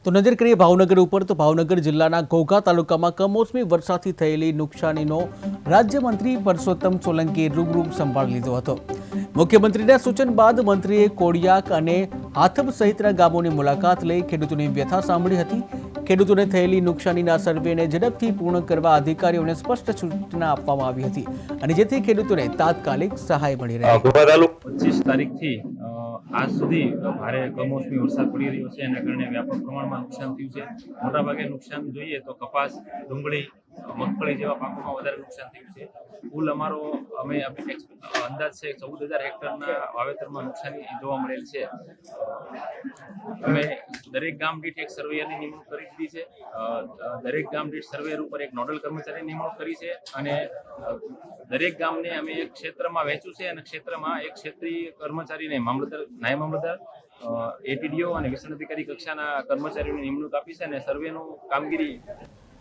તો નજર કરીએ ભાવનગર ઉપર તો ભાવનગર જિલ્લાના ઘોઘા તાલુકામાં કમોસમી વરસાદથી થયેલી નુકસાનીનો રાજ્યમંત્રી પરસોત્તમ સોલંકીએ રૂબરૂ સંભાળ લીધો હતો। મુખ્યમંત્રીના સૂચન બાદ મંત્રીએ કોડિયાક અને હાથબ સહિતના ગામોની મુલાકાત લઈ ખેડૂતોની વ્યથા સાંભળી હતી। ખેડૂતોને થયેલી નુકસાનીના સર્વેને ઝડપથી પૂર્ણ કરવા અધિકારીઓને સ્પષ્ટ સૂચના આપવામાં આવી હતી અને જેથી ખેડૂતોને તાત્કાલિક સહાય મળી રહે। 25 તારીખથી આજ સુધી ભારે કમોસમી વરસાદ પડી રહ્યો છે, એના કારણે વ્યાપક પ્રમાણમાં નુકસાન થયું છે। મોટાભાગે નુકસાન જોઈએ તો કપાસ, ડુંગળી, મગફળી જેવા પાકોમાં વધારે નુકસાન થયું છે। કુલ અમારો અંદાજ છે 14,000 હેક્ટરના વાવેતરમાં નુકસાની જોવા મળેલ છે। અમે દરેક ગામ દીઠ એક સર્વેયરની નિમણૂક કરી દીધી છે। દરેક ગામ દીઠ સર્વેયર ઉપર એક નોડલ કર્મચારીની નિમણૂક કરી છે અને દરેક ગામને અમે એક ક્ષેત્રમાં વહેંચ્યું છે અને ક્ષેત્રમાં એક ક્ષેત્રીય કર્મચારીને મામલતદાર, નાયબ મામલતદાર, એટીડીઓ અને વિસ્તરણ અધિકારી કક્ષાના કર્મચારીઓની નિમણૂક આપી છે અને સર્વેનું કામગીરી